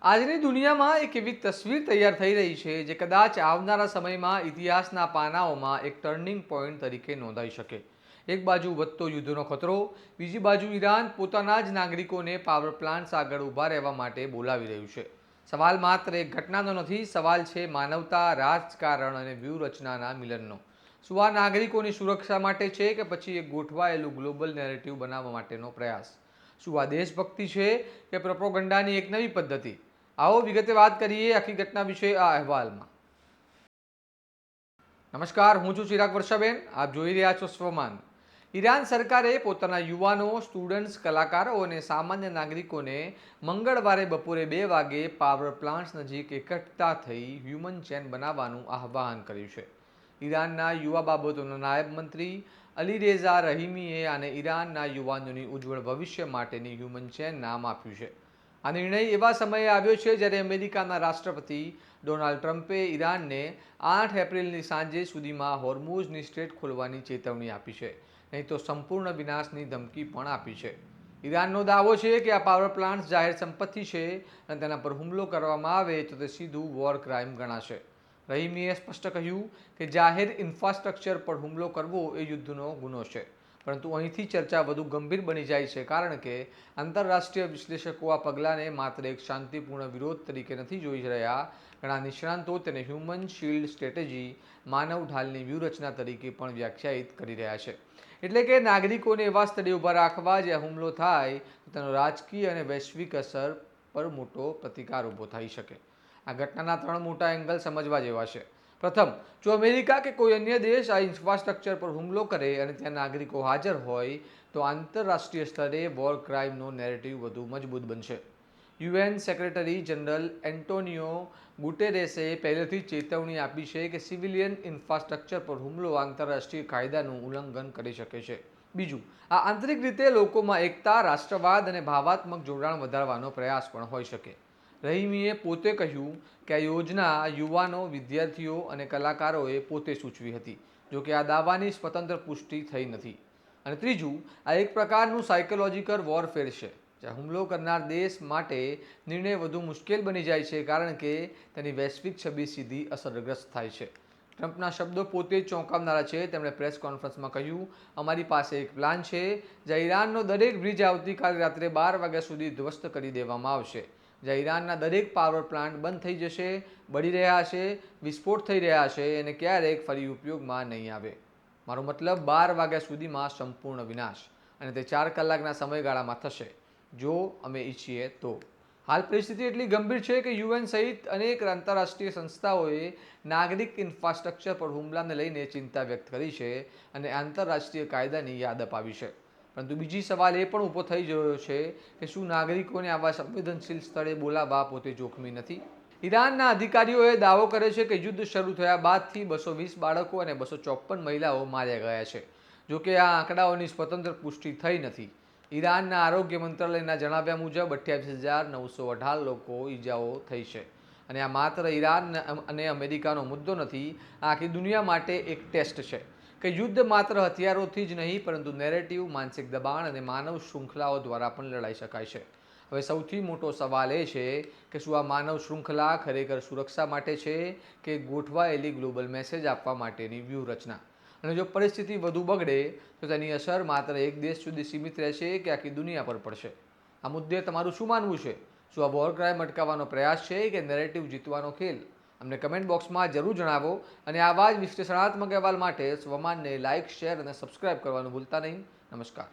આજની દુનિયામાં એક એવી તસવીર તૈયાર થઈ રહી છે જે કદાચ આવનારા સમયમાં ઇતિહાસના પાનાઓમાં એક ટર્નિંગ પોઈન્ટ તરીકે નોંધાઈ શકે. એક બાજુ વધતો યુદ્ધનો ખતરો, બીજી બાજુ ઈરાન પોતાના જ નાગરિકોને પાવર પ્લાન્ટ્સ આગળ ઊભા રહેવા માટે બોલાવી રહ્યું છે. સવાલ માત્ર એક ઘટનાનો નથી, સવાલ છે માનવતા, રાજકારણ અને વ્યૂહરચનાના મિલનનો. શું આ નાગરિકોની સુરક્ષા માટે છે કે પછી એક ગોઠવાયેલું ગ્લોબલ નેરેટિવ બનાવવા માટેનો પ્રયાસ? શું આ દેશભક્તિ છે કે પ્રોપોગન્ડાની એક નવી પદ્ધતિ? આવો વિગતે વાત કરીએ આખી ઘટના વિશે આ અહેવાલમાં. નમસ્કાર, હું છું ચિરાગ વર્ષાબેન, આપ જોઈ રહ્યા છો સ્વમાન. ઈરાન સરકારે પોતાના યુવાનો, સ્ટુડન્ટ્સ, કલાકારો અને સામાન્ય નાગરિકોને મંગળવારે બપોરે 2 વાગે પાવર પ્લાન્ટ્સ નજીક એકઠા થઈ હ્યુમન ચેન બનાવવાનું આહ્વાન કર્યું છે. ઈરાનના યુવા બાબતોના નાયબ મંત્રી અલીરેઝા રહીમીએ આને ઈરાનના યુવાનોની ઉજ્જવળ ભવિષ્ય માટેની હ્યુમન ચેન નામ આપ્યું છે. આ નિર્ણય એવા સમયે આવ્યો છે જ્યારે અમેરિકાના રાષ્ટ્રપતિ ડોનાલ્ડ ટ્રમ્પે ઈરાનને 8 એપ્રિલની સાંજે સુધીમાં હોર્મુઝની સ્ટ્રેટ ખોલવાની ચેતવણી આપી છે, નહીં તો સંપૂર્ણ વિનાશની ધમકી પણ આપી છે. ઈરાનનો દાવો છે કે આ પાવર પ્લાન્ટ્સ જાહેર સંપત્તિ છે અને તેના પર હુમલો કરવામાં આવે તો તે સીધું વોર ક્રાઇમ ગણાશે. રહીમીએ સ્પષ્ટ કહ્યું કે જાહેર ઇન્ફ્રાસ્ટ્રક્ચર પર હુમલો કરવો એ યુદ્ધનો ગુનો છે. પરંતુ અહીંથી ચર્ચા વધુ ગંભીર બની જાય છે, કારણ કે આંતરરાષ્ટ્રીય વિશ્લેષકો આ પગલાંને માત્ર એક શાંતિપૂર્ણ વિરોધ તરીકે નથી જોઈ રહ્યા. ઘણા નિષ્ણાતો તેને હ્યુમન શિલ્ડ સ્ટ્રેટેજી, માનવ ઢાલની વ્યૂહરચના તરીકે પણ વ્યાખ્યાયિત કરી રહ્યા છે. એટલે કે નાગરિકોને એવા સ્થળે ઊભા રાખવા જ્યાં હુમલો થાય તો તેનો રાજકીય અને વૈશ્વિક અસર પર મોટો પ્રતિકાર ઊભો થઈ શકે. આ ઘટનાના 3 મોટા એંગલ સમજવા જેવા છે. પ્રથમ, જો અમેરિકા કે કોઈ અન્ય દેશ આ ઇન્ફ્રાસ્ટ્રક્ચર પર હુમલો કરે અને ત્યાં નાગરિકો હાજર હોય તો આંતરરાષ્ટ્રીય સ્તરે વોર ક્રાઇમનો નેરેટિવ વધુ મજબૂત બનશે. યુએન સેક્રેટરી જનરલ એન્ટોનિયો ગુટેરેસે પહેલેથી જ ચેતવણી આપી છે કે સિવિલિયન ઇન્ફ્રાસ્ટ્રક્ચર પર હુમલો આંતરરાષ્ટ્રીય કાયદાનું ઉલ્લંઘન કરી શકે છે. બીજું, આ આંતરિક રીતે લોકોમાં એકતા, રાષ્ટ્રવાદ અને ભાવાત્મક જોડાણ વધારવાનો પ્રયાસ પણ હોઈ શકે. રહીમીએ પોતે કહ્યું કે આ યોજના યુવાનો, વિદ્યાર્થીઓ અને કલાકારોએ પોતે સૂચવી હતી, જોકે આ દાવાની સ્વતંત્ર પુષ્ટિ થઈ નથી. અને ત્રીજું, આ એક પ્રકારનું સાયકોલોજીકલ વોરફેર છે, જ્યાં હુમલો કરનાર દેશ માટે નિર્ણય વધુ મુશ્કેલ બની જાય છે કારણ કે તેની વૈશ્વિક છબી સીધી અસરગ્રસ્ત થાય છે. ટ્રમ્પના શબ્દો પોતે જ ચોંકાવનારા છે. તેમણે પ્રેસ કોન્ફરન્સમાં કહ્યું, અમારી પાસે એક પ્લાન છે જ્યાં ઈરાનનો દરેક બ્રિજ આવતીકાલે રાત્રે 12 વાગ્યા સુધી ધ્વસ્ત કરી દેવામાં આવશે, જ્યાં ઈરાનના દરેક પાવર પ્લાન્ટ બંધ થઈ જશે, બળી રહ્યા છે, વિસ્ફોટ થઈ રહ્યા છે અને ક્યારેક ફરી ઉપયોગમાં નહીં આવે. મારો મતલબ 12 વાગ્યા સુધીમાં સંપૂર્ણ વિનાશ, અને તે 4 કલાકના સમયગાળામાં થશે જો અમે ઈચ્છીએ તો. હાલ પરિસ્થિતિ એટલી ગંભીર છે કે યુએન સહિત અનેક આંતરરાષ્ટ્રીય સંસ્થાઓએ નાગરિક ઇન્ફ્રાસ્ટ્રક્ચર પર હુમલાને લઈને ચિંતા વ્યક્ત કરી છે અને આંતરરાષ્ટ્રીય કાયદાની યાદ અપાવી છે. પરંતુ બીજી સવાલ એ પણ ઊભો થઈ રહ્યો છે કે શું નાગરિકોને આવા સંવેદનશીલ સ્થળે બોલાવવા પોતે જોખમી નથી? ઈરાનના અધિકારીઓએ દાવો કર્યો છે કે યુદ્ધ શરૂ થયા બાદથી 220 બાળકો અને 254 મહિલાઓ માર્યા ગયા છે. જોકે આ આંકડાઓની સ્વતંત્ર પુષ્ટિ થઈ નથી. ઈરાનના આરોગ્ય મંત્રાલયના જણાવ્યા મુજબ 28,918 લોકો ઈજાઓ થઈ છે. અને આ માત્ર ઈરાન અને અમેરિકાનો મુદ્દો નથી, આ આખી દુનિયા માટે એક ટેસ્ટ છે કે યુદ્ધ માત્ર હથિયારોથી જ નહીં પરંતુ નેરેટિવ, માનસિક દબાણ અને માનવ શૃંખલાઓ દ્વારા પણ લડાઈ શકાય છે. હવે સૌથી મોટો સવાલ એ છે કે શું આ માનવ શૃંખલા ખરેખર સુરક્ષા માટે છે કે ગોઠવાયેલી ગ્લોબલ મેસેજ આપવા માટેની વ્યૂહરચના? અને જો પરિસ્થિતિ વધુ બગડે તો તેની અસર માત્ર એક દેશ સુધી સીમિત રહેશે કે આખી દુનિયા પર પડશે? આ મુદ્દે તમારું શું માનવું છે? શું આ વોર ક્રાઇમ અટકાવવાનો પ્રયાસ છે કે નેરેટિવ જીતવાનો ખેલ? અમને કમેન્ટ બોક્સમાં જરૂર જણાવો અને આવા જ વિશ્લેષણાત્મક અહેવાલ માટે સ્વમાનને લાઇક, શેર અને સબસ્ક્રાઇબ કરવાનું ભૂલતા નહીં. નમસ્કાર.